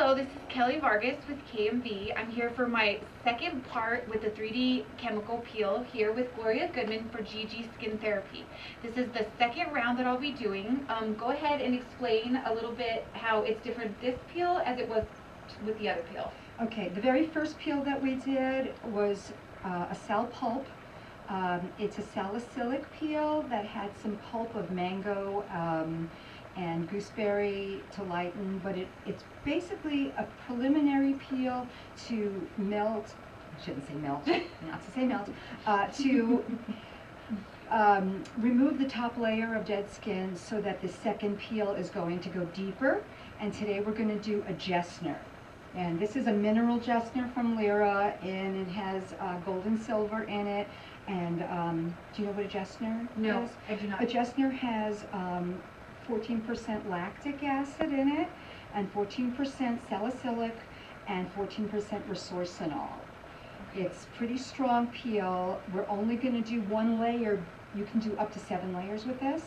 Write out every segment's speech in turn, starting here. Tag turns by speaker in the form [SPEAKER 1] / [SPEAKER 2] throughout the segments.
[SPEAKER 1] Hello, this is Kelly Vargas with KMV. I'm here for my second part with the 3D chemical peel here with Gloria Goodman for GG Skin Therapy. This is the second round that I'll be doing. Go ahead and explain a little bit how it's different this peel as it was with the other peel.
[SPEAKER 2] Okay, the very first peel that we did was a sal pulp. It's a salicylic peel that had some pulp of mango and gooseberry to lighten, but it's basically a preliminary peel to melt, I shouldn't say melt, not to say melt, to remove the top layer of dead skin so that the second peel is going to go deeper. And today we're going to do a Jessner. And this is a mineral Jessner from Lyra, and it has gold and silver in it. And do you know what a Jessner is?
[SPEAKER 1] No, I do not.
[SPEAKER 2] A Jessner has 14% lactic acid in it, and 14% salicylic, and 14% resorcinol. It's pretty strong peel. We're only going to do one layer. You can do up to 7 layers with this,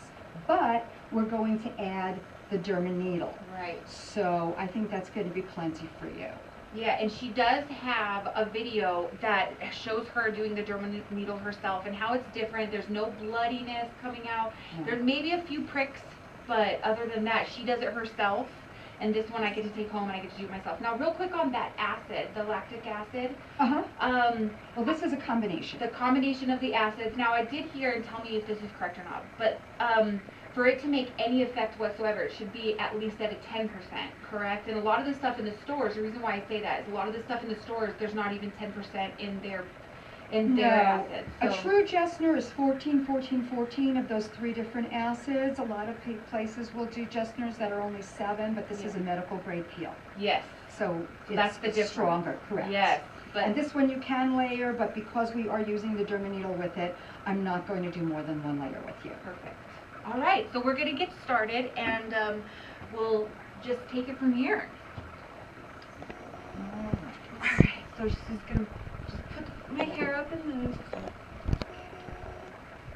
[SPEAKER 2] but we're going to add the derma needle.
[SPEAKER 1] Right.
[SPEAKER 2] So I think that's going to be plenty for you.
[SPEAKER 1] Yeah, and she does have a video that shows her doing the derma needle herself and how it's different. There's no bloodiness coming out.
[SPEAKER 2] Yeah.
[SPEAKER 1] There's maybe a few pricks, but other than that, she does it herself. And this one I get to take home and I get to do it myself. Now, real quick on that acid, the lactic acid.
[SPEAKER 2] Well, this is a combination.
[SPEAKER 1] The combination of the acids. Now, I did hear, and tell me if this is correct or not, but for it to make any effect whatsoever, it should be at least at a 10%, correct? And a lot of the stuff in the stores, the reason why I say that is a lot of the stuff in the stores, there's not even 10% in their acids. So.
[SPEAKER 2] A true Jessner is 14, 14, 14 of those 3 different acids. A lot of places will do Jessners that are only 7, but this is a medical grade peel.
[SPEAKER 1] Yes.
[SPEAKER 2] So
[SPEAKER 1] that's the difference.
[SPEAKER 2] Stronger, correct.
[SPEAKER 1] Yes.
[SPEAKER 2] And this one you can layer, but because we are using the derma needle with it, I'm not going to do more than 1 layer with you.
[SPEAKER 1] Perfect. All right, so we're going to get started, and we'll just take it from here. All right, so she's going to just put my hair up and loose.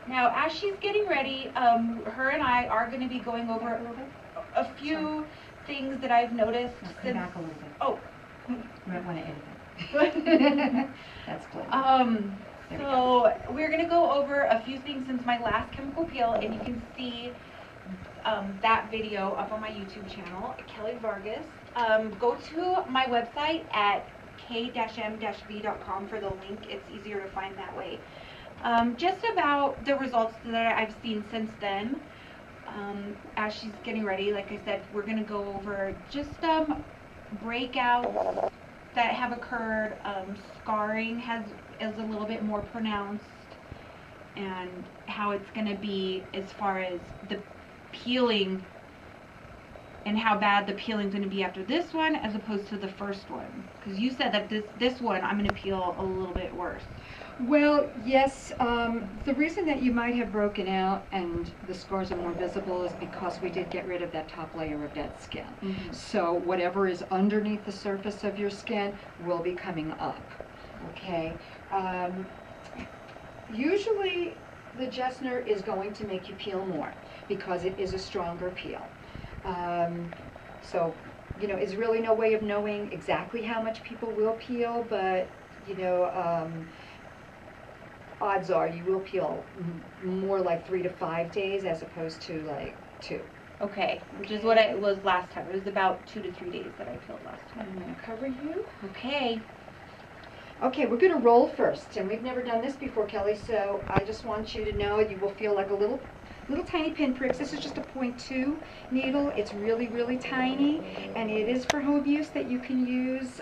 [SPEAKER 1] Now, as she's getting ready, her and I are going to be going over a few things that I've noticed.
[SPEAKER 2] Come back a little bit.
[SPEAKER 1] Oh.
[SPEAKER 2] You might want to edit it. That's cool.
[SPEAKER 1] So we're going to go over a few things since my last chemical peel, and you can see that video up on my YouTube channel, Kelly Vargas. Go to my website at k-m-v.com for the link. It's easier to find that way. Just about the results that I've seen since then. As she's getting ready, like I said, we're going to go over just breakouts that have occurred. Scarring is a little bit more pronounced, and how it's going to be as far as the peeling and how bad the peeling is going to be after this one as opposed to the first one, because you said that this one I'm going to peel a little bit worse.
[SPEAKER 2] Well, yes, the reason that you might have broken out and the scars are more visible is because we did get rid of that top layer of dead skin.
[SPEAKER 1] Mm-hmm.
[SPEAKER 2] So whatever is underneath the surface of your skin will be coming up. Okay. Usually the Jessner is going to make you peel more because it is a stronger peel. So, you know, there's really no way of knowing exactly how much people will peel, but, you know, odds are you will peel more like 3 to 5 days as opposed to like 2.
[SPEAKER 1] Okay, which is what it was last time. It was about 2 to 3 days that I peeled last time.
[SPEAKER 2] I'm going to cover you.
[SPEAKER 1] Okay.
[SPEAKER 2] Okay, we're going to roll first, and we've never done this before, Kelly, so I just want you to know you will feel like a little tiny pinpricks. This is just a 0.2 needle. It's really, really tiny, and it is for home use that you can use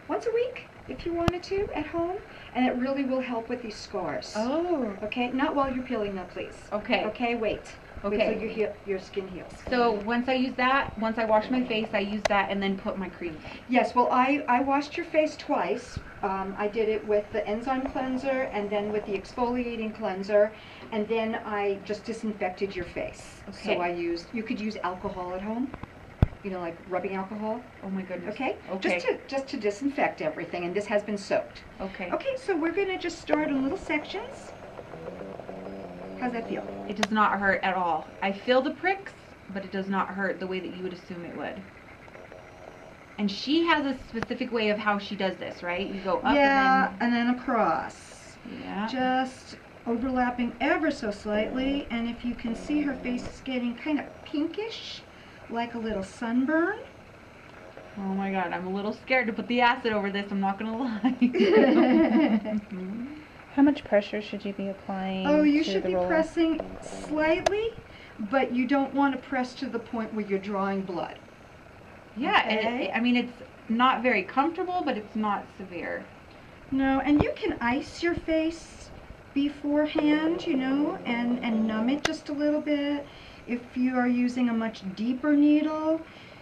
[SPEAKER 2] once a week if you wanted to at home, and it really will help with these scars.
[SPEAKER 1] Oh.
[SPEAKER 2] Okay, not while you're peeling though, please.
[SPEAKER 1] Okay.
[SPEAKER 2] Okay, wait.
[SPEAKER 1] Okay.
[SPEAKER 2] Wait till your skin heals.
[SPEAKER 1] So once I use that, once I wash my face, I use that and then put my cream.
[SPEAKER 2] Yes, well, I washed your face twice. I did it with the enzyme cleanser and then with the exfoliating cleanser, and then I just disinfected your face.
[SPEAKER 1] Okay.
[SPEAKER 2] So you could use alcohol at home, you know, like rubbing alcohol.
[SPEAKER 1] Oh my goodness.
[SPEAKER 2] Okay?
[SPEAKER 1] Okay.
[SPEAKER 2] Just to disinfect everything, and this has been soaked.
[SPEAKER 1] Okay.
[SPEAKER 2] Okay, so we're going to just start in little sections. How's that feel?
[SPEAKER 1] It does not hurt at all. I feel the pricks, but it does not hurt the way that you would assume it would. And she has a specific way of how she does this, right? You go up
[SPEAKER 2] and then across.
[SPEAKER 1] Yeah.
[SPEAKER 2] Just overlapping ever so slightly, and if you can see, her face is getting kind of pinkish, like a little sunburn.
[SPEAKER 1] Oh my god, I'm a little scared to put the acid over this, I'm not gonna lie.
[SPEAKER 3] How much pressure should you be applying?
[SPEAKER 2] Oh, you
[SPEAKER 3] to
[SPEAKER 2] should
[SPEAKER 3] the
[SPEAKER 2] be
[SPEAKER 3] roller?
[SPEAKER 2] pressing slightly, but you don't want to press to the point where you're drawing blood.
[SPEAKER 1] Yeah,
[SPEAKER 2] Okay.
[SPEAKER 1] I mean, it's not very comfortable, but it's not severe.
[SPEAKER 2] No, and you can ice your face beforehand, you know, and numb it just a little bit. If you are using a much deeper needle,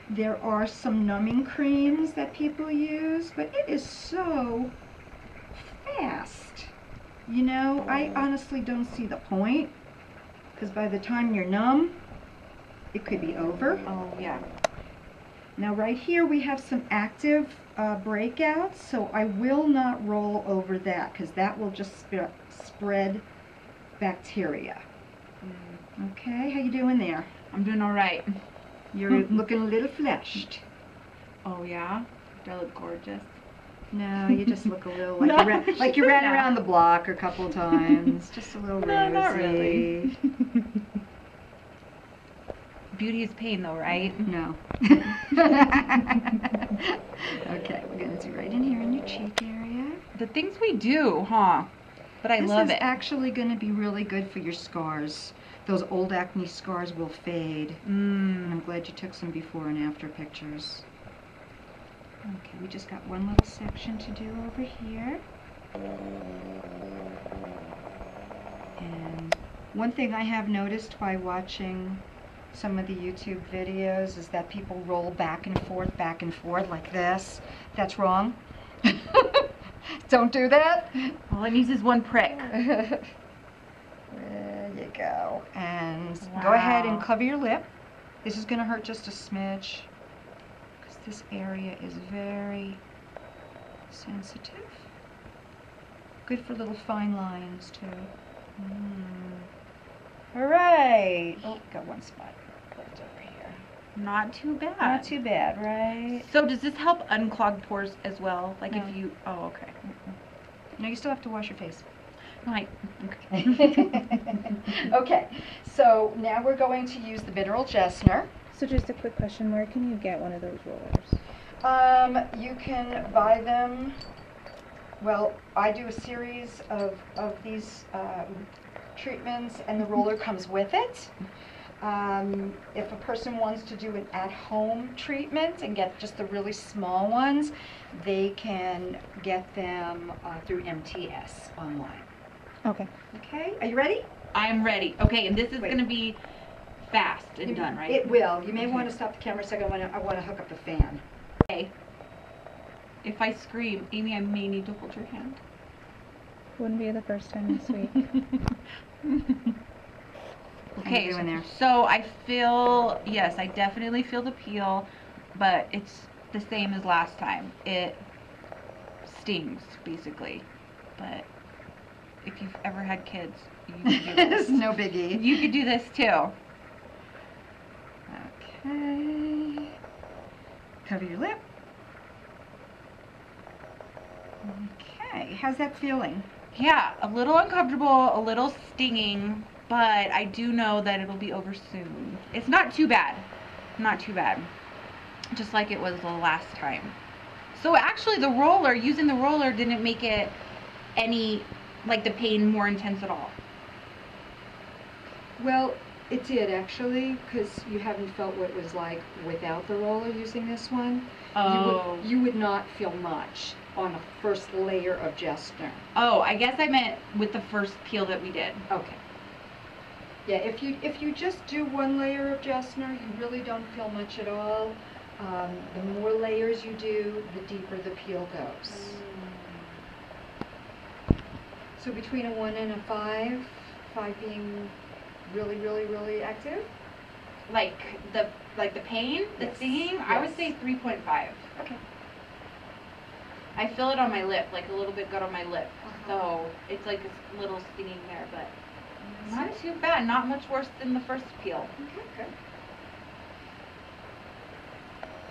[SPEAKER 2] there are some numbing creams that people use, but it is so fast. You know, I honestly don't see the point, because by the time you're numb, it could be over.
[SPEAKER 1] Oh, yeah.
[SPEAKER 2] Now right here we have some active breakouts, so I will not roll over that, because that will just spread bacteria. Okay, how you doing there?
[SPEAKER 1] I'm doing all right.
[SPEAKER 2] You're looking a little flushed.
[SPEAKER 1] Oh, yeah? Do I look gorgeous?
[SPEAKER 2] No, you just look a little like you ran around the block a couple times. Just a little rosy.
[SPEAKER 1] No, not really. Beauty is pain, though, right?
[SPEAKER 2] No. Okay, we're going to do right in here in your cheek area.
[SPEAKER 1] The things we do, huh? But I love
[SPEAKER 2] This
[SPEAKER 1] it.
[SPEAKER 2] is actually going to be really good for your scars. Those old acne scars will fade. And I'm glad you took some before and after pictures. Okay, we just got one little section to do over here. And one thing I have noticed by watching some of the YouTube videos is that people roll back and forth like this. That's wrong. Don't do that.
[SPEAKER 1] All it needs is one prick.
[SPEAKER 2] There you go. And go ahead and cover your lip. This is going to hurt just a smidge, because this area is very sensitive. Good for little fine lines too. All right. Oh, got one spot left over here.
[SPEAKER 1] Not too bad.
[SPEAKER 2] Not too bad, right?
[SPEAKER 1] So does this help unclog pores as well? Like
[SPEAKER 2] No.
[SPEAKER 1] if you, oh, okay.
[SPEAKER 2] No, you still have to wash your face.
[SPEAKER 1] Right.
[SPEAKER 2] Okay. Okay, so now we're going to use the mineral Jessner.
[SPEAKER 3] So just a quick question, where can you get one of those rollers?
[SPEAKER 2] You can buy them. Well, I do a series of these treatments, and the roller comes with it. If a person wants to do an at-home treatment and get just the really small ones, they can get them through MTS online.
[SPEAKER 3] Okay.
[SPEAKER 2] Okay, are you ready?
[SPEAKER 1] I'm ready. Okay, and this is
[SPEAKER 2] Wait.
[SPEAKER 1] going to be fast and done, right?
[SPEAKER 2] It will. You may
[SPEAKER 1] Okay.
[SPEAKER 2] want to stop the camera a second. I want to hook up the fan.
[SPEAKER 1] Okay. If I scream, Amy, I may need to hold your hand.
[SPEAKER 3] Wouldn't be the first time this week.
[SPEAKER 1] Okay,
[SPEAKER 2] you doing there?
[SPEAKER 1] so I feel, yes, I definitely feel the peel, but it's the same as last time. It stings, basically. But if you've ever had kids, you can do this.
[SPEAKER 2] It's no biggie.
[SPEAKER 1] You could do this too.
[SPEAKER 2] Okay. Cover your lip. Okay, how's that feeling?
[SPEAKER 1] Yeah, a little uncomfortable, a little stinging, but I do know that it'll be over soon. It's not too bad. Not too bad. Just like it was the last time. So actually the roller, using the roller didn't make it any, like the pain more intense at all.
[SPEAKER 2] Well, it did actually, because you haven't felt what it was like without the roller using this one.
[SPEAKER 1] Oh.
[SPEAKER 2] You would not feel much on the first layer of Jessner.
[SPEAKER 1] Oh, I guess I meant with the first peel that we did.
[SPEAKER 2] Okay. Yeah, if you just do one layer of Jessner, you really don't feel much at all. The more layers you do, the deeper the peel goes. So between a 1 and a 5, 5 being really, really, really active.
[SPEAKER 1] Like the pain, the
[SPEAKER 2] Yes.
[SPEAKER 1] stinging, I would
[SPEAKER 2] Yes.
[SPEAKER 1] say 3.5.
[SPEAKER 2] Okay.
[SPEAKER 1] I feel it on my lip, like a little bit good on my lip.
[SPEAKER 2] Uh-huh.
[SPEAKER 1] So it's like a little stinging there, but not too bad. Not much worse than the first peel.
[SPEAKER 2] Okay, good.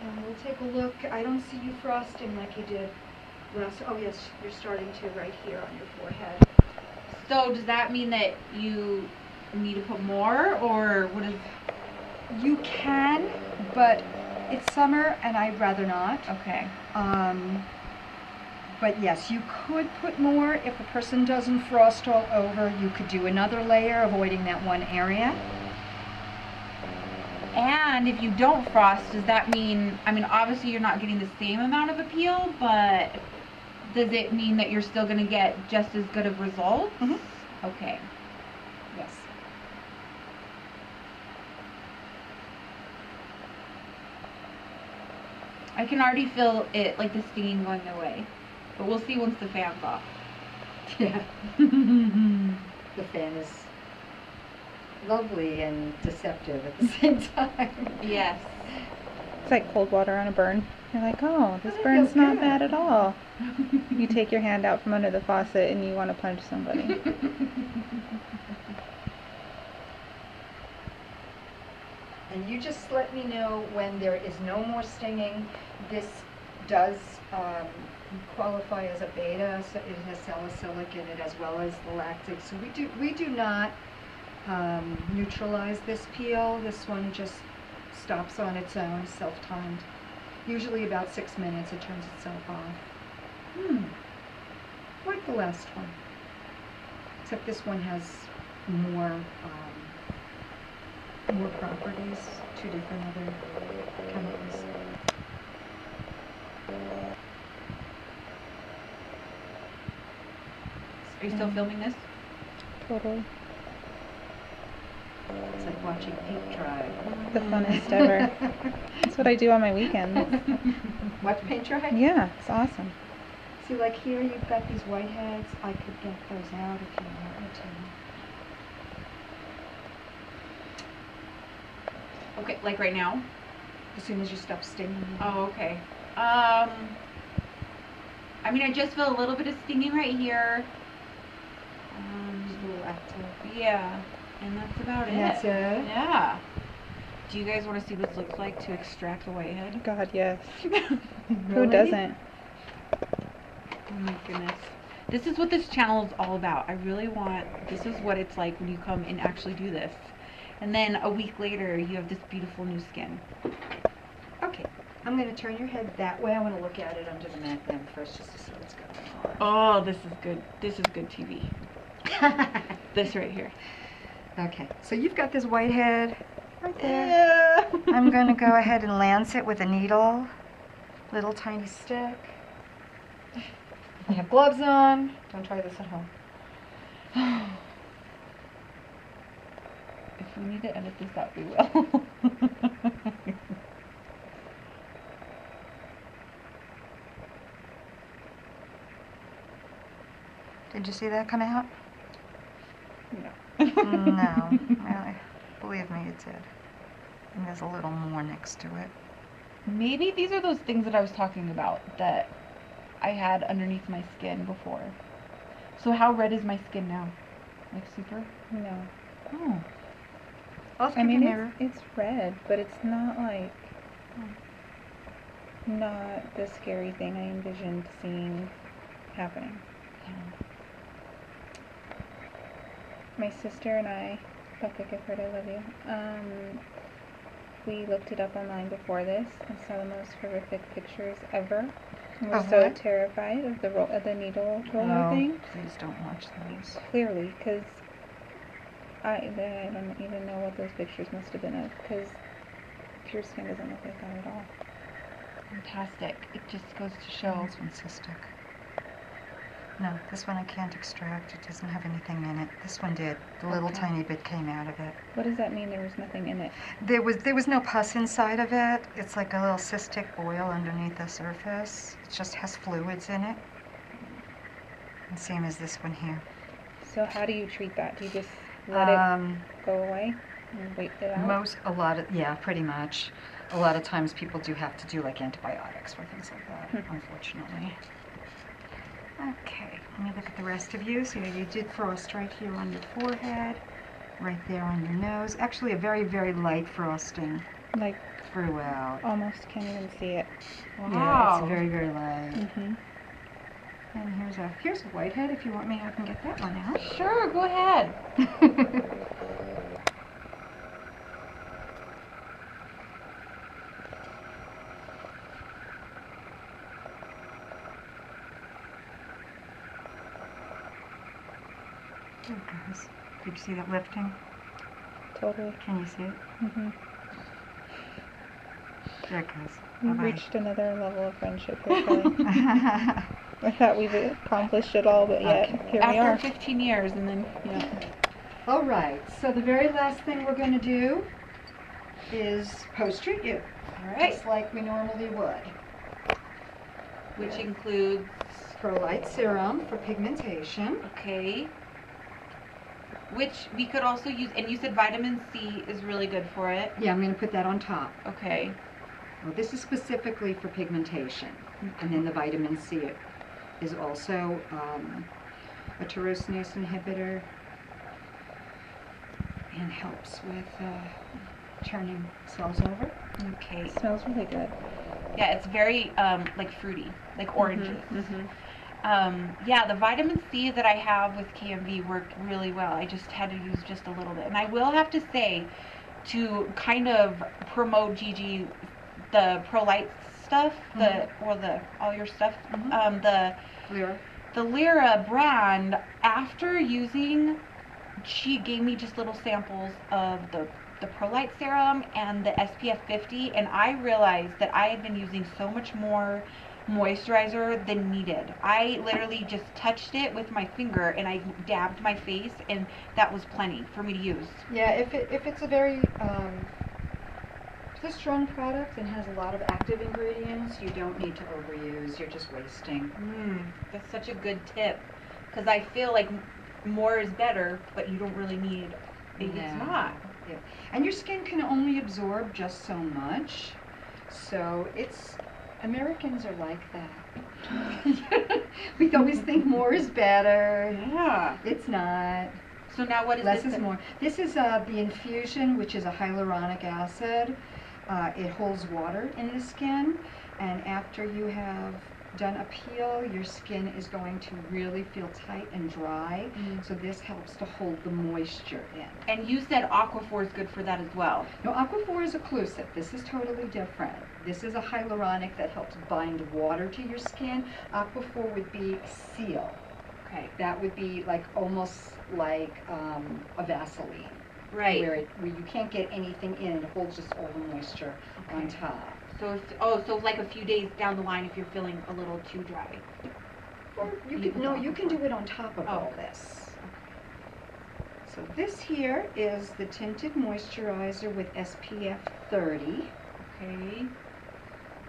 [SPEAKER 2] We'll take a look. I don't see you frosting like you did last. Oh yes, you're starting to right here on your forehead.
[SPEAKER 1] So does that mean that you need to put more, or what is?
[SPEAKER 2] You can, but it's summer and I'd rather not.
[SPEAKER 1] Okay.
[SPEAKER 2] But yes, you could put more. If a person doesn't frost all over, you could do another layer, avoiding that one area.
[SPEAKER 1] And if you don't frost, does that mean, I mean, obviously you're not getting the same amount of appeal, but does it mean that you're still going to get just as good of results?
[SPEAKER 2] Mm-hmm.
[SPEAKER 1] Okay.
[SPEAKER 2] Yes.
[SPEAKER 1] I can already feel it, like the stinging going away. But we'll see once the fan's off.
[SPEAKER 2] Yeah. The fan is lovely and deceptive at the same time.
[SPEAKER 1] Yes.
[SPEAKER 3] It's like cold water on a burn. You're like, oh, this
[SPEAKER 2] That
[SPEAKER 3] burn's
[SPEAKER 2] feels
[SPEAKER 3] not
[SPEAKER 2] good.
[SPEAKER 3] bad at all. You take your hand out from under the faucet and you want to punch somebody.
[SPEAKER 2] And you just let me know when there is no more stinging. This does qualify as a beta, so it has salicylic in it as well as the lactic. So we do not neutralize this peel. This one just stops on its own, self-timed. Usually about 6 minutes it turns itself off. Like the last one. Except this one has more properties, 2 different other chemicals.
[SPEAKER 1] Are you still filming this?
[SPEAKER 3] Totally.
[SPEAKER 2] It's like watching paint dry.
[SPEAKER 3] The funnest ever. That's what I do on my weekends.
[SPEAKER 2] Watch paint dry?
[SPEAKER 3] Yeah, it's awesome.
[SPEAKER 2] See, like here you've got these whiteheads. I could get those out if you want me to.
[SPEAKER 1] Okay, like right now?
[SPEAKER 2] As soon as you stop stinging.
[SPEAKER 1] Oh, okay. I mean, I just feel a little bit of stinging right here.
[SPEAKER 2] Just a little active.
[SPEAKER 1] Yeah, and that's about
[SPEAKER 2] And
[SPEAKER 1] it.
[SPEAKER 2] that's it?
[SPEAKER 1] Yeah. Do you guys want to see what this looks like to extract the whitehead?
[SPEAKER 3] God, yes. Who
[SPEAKER 2] Really?
[SPEAKER 3] doesn't?
[SPEAKER 1] Oh my goodness. This is what this channel is all about. I really want, this is what it's like when you come and actually do this. And then a week later, you have this beautiful new skin.
[SPEAKER 2] Okay. I'm going to turn your head that way. I want to look at it under the magnum first just to see what's going on.
[SPEAKER 1] Oh, this is good. This is good TV. This right here.
[SPEAKER 2] Okay. So you've got this whitehead right there.
[SPEAKER 1] Yeah.
[SPEAKER 2] I'm going to go ahead and lance it with a needle. Little tiny stick. I have gloves on. Don't try this at home.
[SPEAKER 1] If we need to edit this out, we will.
[SPEAKER 2] Did you see that come out?
[SPEAKER 1] No.
[SPEAKER 2] No, really. Believe me, it did. And there's a little more next to it.
[SPEAKER 1] Maybe these are those things that I was talking about that I had underneath my skin before. So how red is my skin now? Like super?
[SPEAKER 3] No.
[SPEAKER 1] Oh.
[SPEAKER 3] I mean, it's red, but it's not like, not the scary thing I envisioned seeing happening. My sister and I, Bucket Gifford, I love you. We looked it up online before this and saw the most horrific pictures ever. And we're so terrified of the needle roller thing.
[SPEAKER 2] Please don't watch those.
[SPEAKER 3] Clearly, because I don't even know what those pictures must have been of, because pure skin doesn't look like that at all.
[SPEAKER 1] Fantastic. It just goes to show.
[SPEAKER 2] This one's cystic. No, this one I can't extract. It doesn't have anything in it. This one did. The little tiny bit came out of it.
[SPEAKER 3] What does that mean, there was nothing in it?
[SPEAKER 2] There was no pus inside of it. It's like a little cystic boil underneath the surface. It just has fluids in it. And same as this one here.
[SPEAKER 3] So how do you treat that? Do you just let it go away and wait it out?
[SPEAKER 2] Yeah, pretty much. A lot of times people do have to do like antibiotics or things like that, unfortunately. Okay, let me look at the rest of you. So you did frost right here on your forehead, right there on your nose. Actually a very, very light frosting.
[SPEAKER 3] Like
[SPEAKER 2] very well.
[SPEAKER 3] Almost can't even see it.
[SPEAKER 2] Yeah,
[SPEAKER 1] Wow.
[SPEAKER 2] it's very, very light.
[SPEAKER 3] Mm-hmm.
[SPEAKER 2] And here's a whitehead. If you want me, I can get that one out.
[SPEAKER 1] Sure, go ahead.
[SPEAKER 2] There it goes. Did you see that lifting?
[SPEAKER 3] Totally.
[SPEAKER 2] Can you see it?
[SPEAKER 3] Mm-hmm.
[SPEAKER 2] There it goes.
[SPEAKER 3] We've
[SPEAKER 2] Bye-bye.
[SPEAKER 3] reached another level of friendship here, Kelly. I thought we've accomplished it all, but yet here we are.
[SPEAKER 1] After 15 years, and then, yeah.
[SPEAKER 2] All right, so the very last thing we're going to do is post-treat you,
[SPEAKER 1] All right.
[SPEAKER 2] just like we normally would.
[SPEAKER 1] Which includes,
[SPEAKER 2] Pro-Lite serum for pigmentation.
[SPEAKER 1] okay. Which we could also use, and you said vitamin C is really good for it.
[SPEAKER 2] Yeah, I'm going to put that on top.
[SPEAKER 1] Okay.
[SPEAKER 2] Well, this is specifically for pigmentation, and then the vitamin C is also a tyrosinase inhibitor and helps with turning cells over.
[SPEAKER 1] Okay.
[SPEAKER 3] It smells really good.
[SPEAKER 1] Yeah, it's very like fruity, like oranges.
[SPEAKER 3] Mm-hmm.
[SPEAKER 1] Yeah, the vitamin C that I have with KMV worked really well. I just had to use just a little bit. And I will have to say, to kind of promote Gigi, the Pro-Lite stuff, all your stuff,
[SPEAKER 2] Lyra?
[SPEAKER 1] the Lyra brand, after using, she gave me just little samples of the Pro-Lite serum and the SPF 50, and I realized that I had been using so much more moisturizer than needed. I literally just touched it with my finger and I dabbed my face, and that was plenty for me to use.
[SPEAKER 2] Yeah, if it's a very strong product and has a lot of active ingredients, you don't need to overuse. You're just wasting.
[SPEAKER 1] That's such a good tip, because I feel like more is better, but you don't really need. Maybe it's not.
[SPEAKER 2] Yeah. And your skin can only absorb just so much. So Americans are like that. We always think more is better.
[SPEAKER 1] Yeah.
[SPEAKER 2] It's not.
[SPEAKER 1] So now what is
[SPEAKER 2] Less
[SPEAKER 1] this?
[SPEAKER 2] is more. This is the infusion, which is a hyaluronic acid. It holds water in the skin, and after you have done a peel, your skin is going to really feel tight and dry. So this helps to hold the moisture in.
[SPEAKER 1] And you said Aquaphor is good for that as well.
[SPEAKER 2] No, Aquaphor is occlusive. This is totally different. This is a hyaluronic that helps bind water to your skin. Aquaphor would be seal.
[SPEAKER 1] Okay.
[SPEAKER 2] That would be like almost like a Vaseline.
[SPEAKER 1] Right.
[SPEAKER 2] Where you can't get anything in. It holds just all the moisture on top.
[SPEAKER 1] So so like a few days down the line, if you're feeling a little too dry.
[SPEAKER 2] Or you can do it on top of all this. So this here is the tinted moisturizer with SPF 30.
[SPEAKER 1] Okay.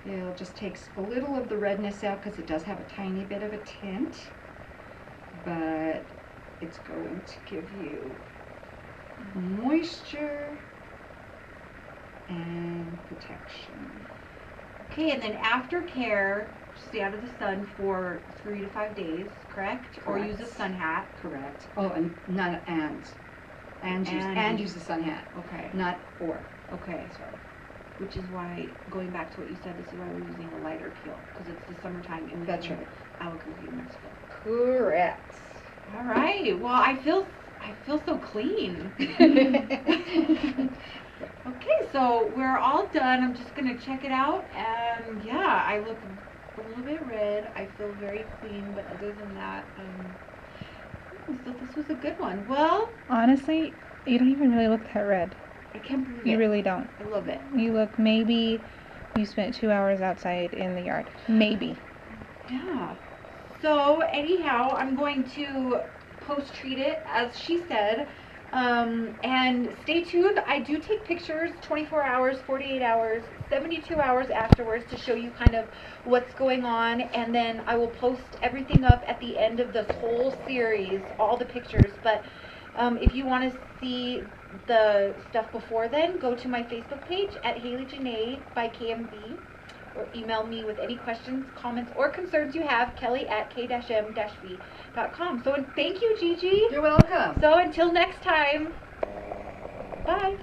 [SPEAKER 2] It'll just takes a little of the redness out because it does have a tiny bit of a tint, but it's going to give you moisture and protection.
[SPEAKER 1] Okay, and then aftercare, stay out of the sun for 3 to 5 days, correct? Or use a sun hat.
[SPEAKER 2] Correct. Oh, and not use the sun hat.
[SPEAKER 1] Okay.
[SPEAKER 2] Not or.
[SPEAKER 1] Okay.
[SPEAKER 2] Sorry.
[SPEAKER 1] Which is why, going back to what you said, this is why we're using a lighter peel, because it's the summertime in
[SPEAKER 2] That's right.
[SPEAKER 1] Albuquerque, Mexico.
[SPEAKER 2] Correct.
[SPEAKER 1] All right. Well, I feel so clean. Okay, so we're all done. I'm just gonna check it out, and yeah, I look a little bit red. I feel very clean, but other than that, so this was a good one. Well,
[SPEAKER 3] Honestly, you don't even really look that red.
[SPEAKER 1] I can't believe
[SPEAKER 3] You
[SPEAKER 1] it.
[SPEAKER 3] really don't.
[SPEAKER 1] I love it.
[SPEAKER 3] You look, maybe you spent 2 hours outside in the yard. Maybe.
[SPEAKER 1] Yeah. So anyhow, I'm going to post-treat it, as she said. And stay tuned. I do take pictures 24 hours, 48 hours, 72 hours afterwards to show you kind of what's going on. And then I will post everything up at the end of this whole series, all the pictures. But if you want to see the stuff before then, go to my Facebook page at Haley Janae by KMV, or email me with any questions, comments, or concerns you have, kelly@k-m-v.com. So, and thank you, Gigi.
[SPEAKER 2] You're welcome.
[SPEAKER 1] So until next time, bye.